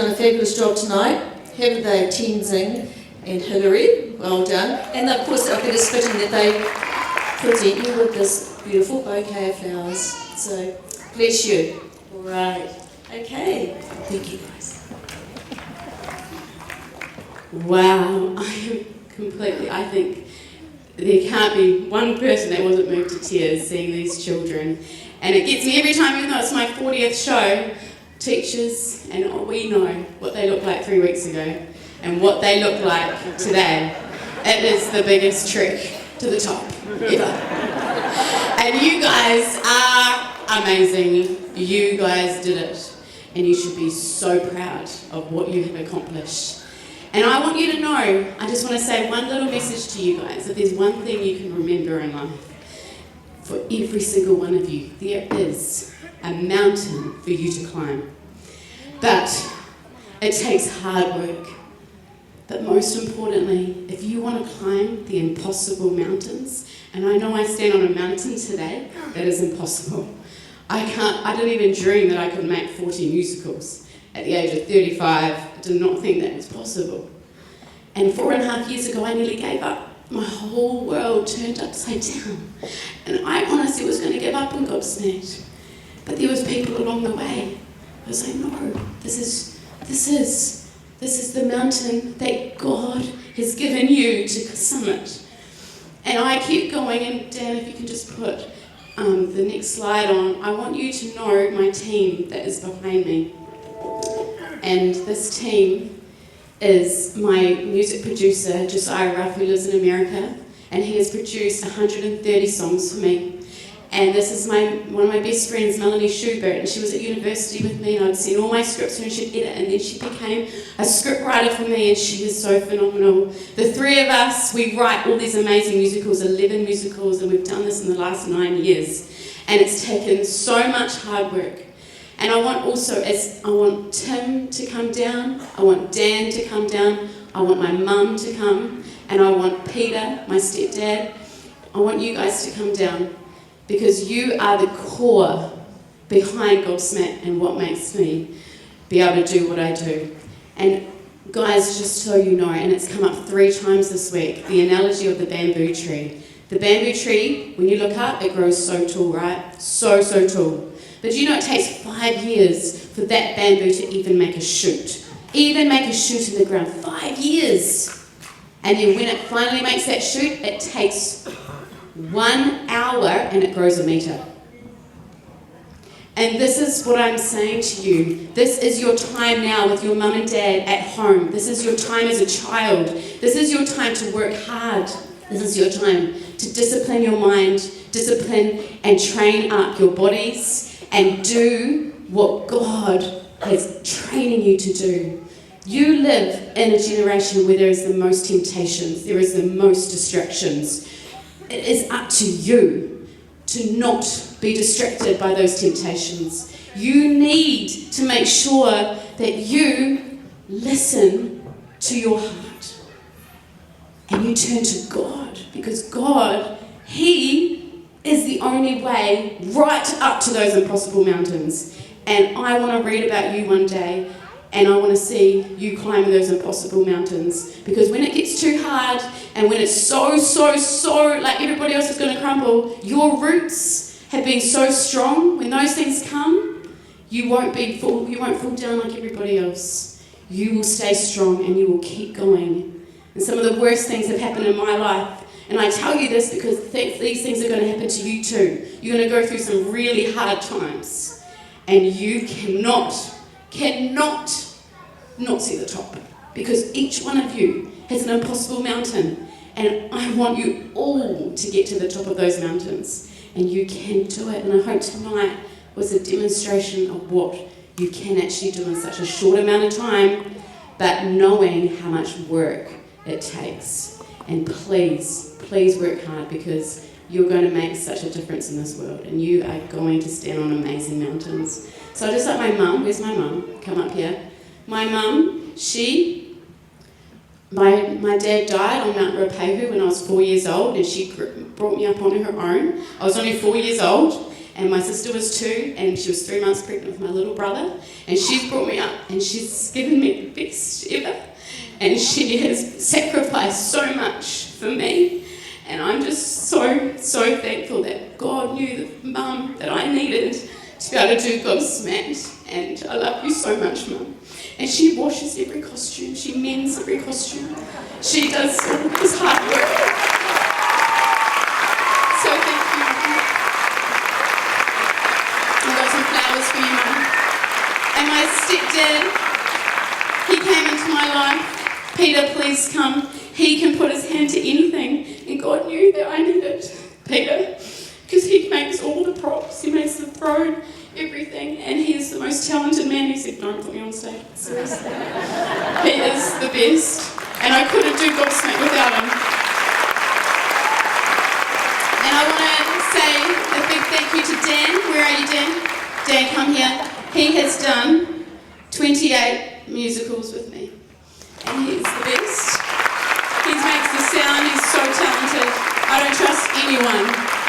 Done a fabulous job tonight, haven't they, Tenzing and Hillary? Well done. And of course, I think it's fitting that they present you with this beautiful bouquet of flowers. So, bless you. All right. Okay. Thank you, guys. Wow, I think there can't be one person that wasn't moved to tears seeing these children. And it gets me every time, even though it's my 40th show, teachers and we know what they looked like 3 weeks ago and what they look like today. It is the biggest trek to the top ever. And you guys are amazing. You guys did it. And you should be so proud of what you have accomplished. And I want you to know, I just want to say one little message to you guys. If there's one thing you can remember in life, for every single one of you, there is a mountain for you to climb. But it takes hard work. But most importantly, if you want to climb the impossible mountains, and I know I stand on a mountain today that is impossible. I didn't even dream that I could make 40 musicals. At the age of 35, I did not think that was possible. And 4.5 years ago, I nearly gave up. My whole world turned upside down. And I honestly was going to give up and gobsmacked. But there was people along the way. I was like, no, this is the mountain that God has given you to summit. And I kept going, and Dan, if you can just put the next slide on, I want you to know my team that is behind me. And this team is my music producer, Josiah Ruff, who lives in America, and he has produced 130 songs for me. And this is one of my best friends, Melanie Schubert, and she was at university with me, and I'd seen all my scripts and she'd edit, and then she became a script writer for me, and she is so phenomenal. The three of us, we write all these amazing musicals, 11 musicals, and we've done this in the last 9 years. And it's taken so much hard work. And I want Tim to come down, I want Dan to come down, I want my mum to come, and I want Peter, my stepdad. I want you guys to come down, because you are the core behind Gobsmacked and what makes me be able to do what I do. And guys, just so you know, and it's come up 3 times this week, the analogy of the bamboo tree. The bamboo tree, when you look up, it grows so tall, right? So tall. But you know it takes 5 years for that bamboo to even make a shoot. Even make a shoot in the ground. 5 years. And then when it finally makes that shoot, it takes 1 hour and it grows 1 meter. And this is what I'm saying to you. This is your time now with your mum and dad at home. This is your time as a child. This is your time to work hard. This is your time to discipline your mind, discipline and train up your bodies, and do what God is training you to do. You live in a generation where there is the most temptations, there is the most distractions. It is up to you to not be distracted by those temptations. You need to make sure that you listen to your heart and you turn to God, because God, He is the only way right up to those impossible mountains. And I want to read about you one day, and I want to see you climbing those impossible mountains. Because when it gets too hard, and when it's so, like everybody else is going to crumble, your roots have been so strong. When those things come, you won't fall down like everybody else. You will stay strong and you will keep going. And some of the worst things have happened in my life. And I tell you this because these things are going to happen to you too. You're going to go through some really hard times. And you cannot not see the top. Because each one of you has an impossible mountain. And I want you all to get to the top of those mountains. And you can do it. And I hope tonight was a demonstration of what you can actually do in such a short amount of time, but knowing how much work it takes. And please work hard, because you're going to make such a difference in this world, and you are going to stand on amazing mountains. So I just like my mum, where's my mum? Come up here. My mum, my dad died on Mount Ruapehu when I was 4 years old, and she brought me up on her own. I was only 4 years old, and my sister was 2, and she was 3 months pregnant with my little brother, and she's brought me up, and she's given me the best ever, and she has sacrificed so much for me, and I'm just so thankful that God knew the mum that I needed to be able to do Gobsmacked, and I love you so much, Mum. And she washes every costume, she mends every costume, she does all this hard work. So thank you. I've got some flowers for you, Mum. And my stepdad, he came into my life. Peter, please come. He can put his hand to anything, and God knew that I needed Peter, because he makes all the props, he makes the throne, everything, and he is the most talented man. He said, don't put me on stage, seriously. He is the best, and I couldn't do Gobsmacked without him. And I want to say a big thank you to Dan. Where are you, Dan? Dan, come here. He has done 28 musicals with me, and he's the best. He makes the sound, he's so talented. I don't trust anyone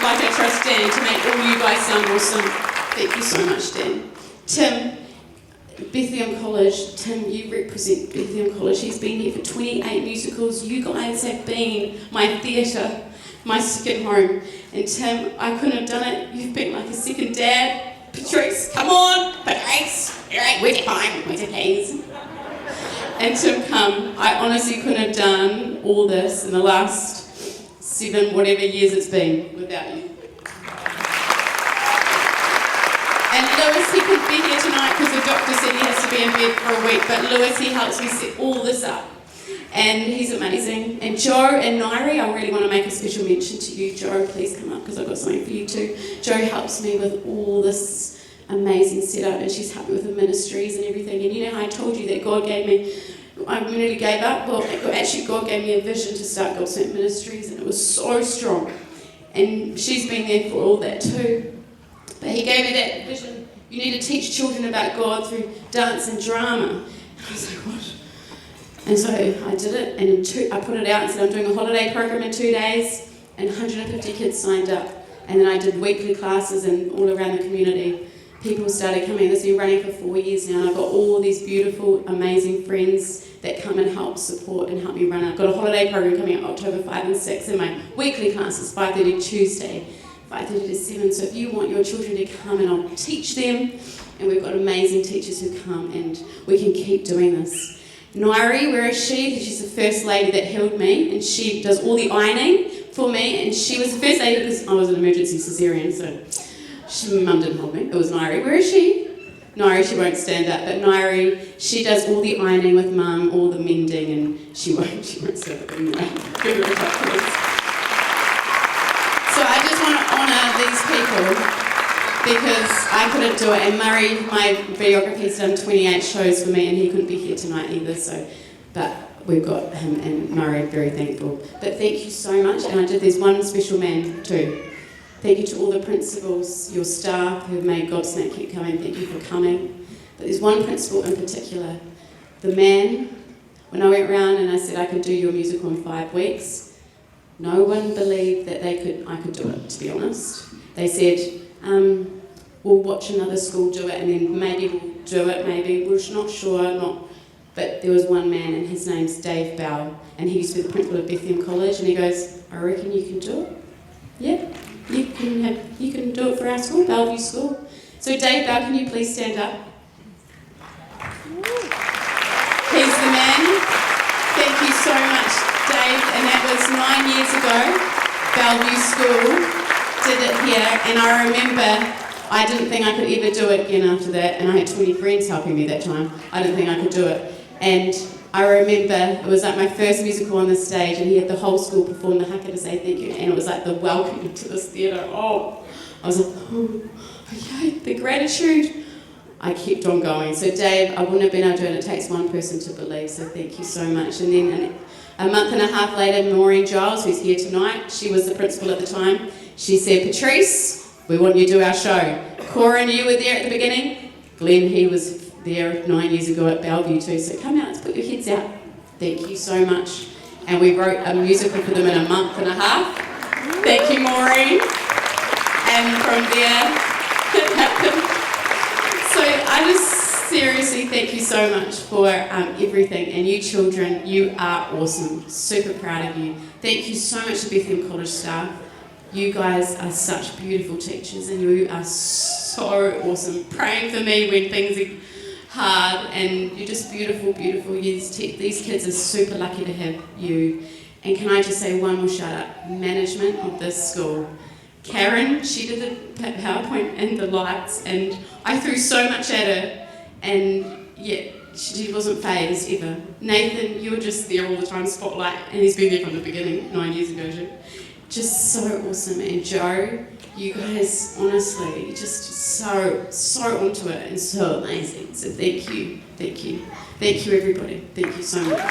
like I trust Dan to make all you guys sound awesome. Thank you so much, Dan. Tim, Bethlehem College. Tim, you represent Bethlehem College. He's been here for 28 musicals. You guys have been my theatre, my second home. And Tim, I couldn't have done it. You've been like a second dad. Patrice, come on, Patrice. All right, where's your time? Where's your keys? And Tim, come. I honestly couldn't have done all this in the last 7 whatever years it's been without you. And Lewis, he couldn't be here tonight because the doctor said he has to be in bed for a week, but Lewis, he helps me set all this up. And he's amazing. And Joe and Nairi, I really want to make a special mention to you. Joe, please come up because I've got something for you too. Joe helps me with all this amazing setup, and she's helped me with the ministries and everything. And you know how I told you that God gave me, I nearly gave up? Well, actually God gave me a vision to start Gobsmacked Ministries, and it was so strong. And she's been there for all that too. But he gave me that vision. You need to teach children about God through dance and drama. And I was like, what? And so I did it, and I put it out and said I'm doing a holiday program in 2 days, and 150 kids signed up. And then I did weekly classes and all around the community. People started coming. This has been running for 4 years now, and I've got all these beautiful, amazing friends that come and help support and help me run. I've got a holiday program coming up October 5 and 6, and my weekly classes 5:30 Tuesday, 5:30 to 7. So if you want your children to come, and I'll teach them, and we've got amazing teachers who come, and we can keep doing this. Nairi, where is she? Because she's the first lady that held me, and she does all the ironing for me, and she was the first lady because I was an emergency cesarean, so Mum didn't hold me. It was Nairi. Where is she? Nairi, she won't stand up, but Nairi, she does all the ironing with Mum, all the mending, and she won't stand up anyway. Give her a clap, please. So I just want to honour these people because I couldn't do it, and Murray, my videographer, has done 28 shows for me, and he couldn't be here tonight either, so, but we've got him and Murray, very thankful. But thank you so much, and there's one special man too. Thank you to all the principals, your staff who have made Gobsmacked keep coming. Thank you for coming. But there's one principal in particular. The man, when I went round and I said I could do your musical in 5 weeks, no one believed that I could do it, to be honest. They said, we'll watch another school do it and then maybe we'll do it, maybe. We're not sure, But there was one man, and his name's Dave Bell, and he used to be the principal of Bethlehem College, and he goes, I reckon you can do it. Yeah. You can do it for our school, Bellevue School. So Dave Bell, can you please stand up? He's the man. Thank you so much, Dave. And that was 9 years ago. Bellevue School did it here, and I remember I didn't think I could ever do it again after that, and I had 20 friends helping me that time. I didn't think I could do it. And I remember it was like my first musical on the stage, and he had the whole school perform the haka to say thank you, and it was like the welcome to this theatre. Oh, I was like, oh, okay, the gratitude. I kept on going. So Dave, I wouldn't have been able to do it. It takes one person to believe, so thank you so much. And then a month and a half later, Maureen Giles, who's here tonight, she was the principal at the time, she said, Patrice, we want you to do our show. Corin, you were there at the beginning. Glenn, he was there 9 years ago at Bellevue too, so come out, let's put your heads out. Thank you so much. And we wrote a musical for them in a month and a half. Thank you, Maureen. And from there, So I just seriously thank you so much for everything, and you children, you are awesome. Super proud of you. Thank you so much to Bethlehem College staff. You guys are such beautiful teachers, and you are so awesome. Praying for me when things are hard, and you're just beautiful, beautiful. These kids are super lucky to have you. And can I just say one more shout out? Management of this school. Karen, she did the PowerPoint and the lights, and I threw so much at her, and yet she wasn't fazed ever. Nathan, you were just there all the time, spotlight, and he's been there from the beginning, 9 years ago too. Just so awesome. And Joe, you guys, honestly, just so onto it and so amazing. So thank you, thank you. Thank you, everybody. Thank you so much.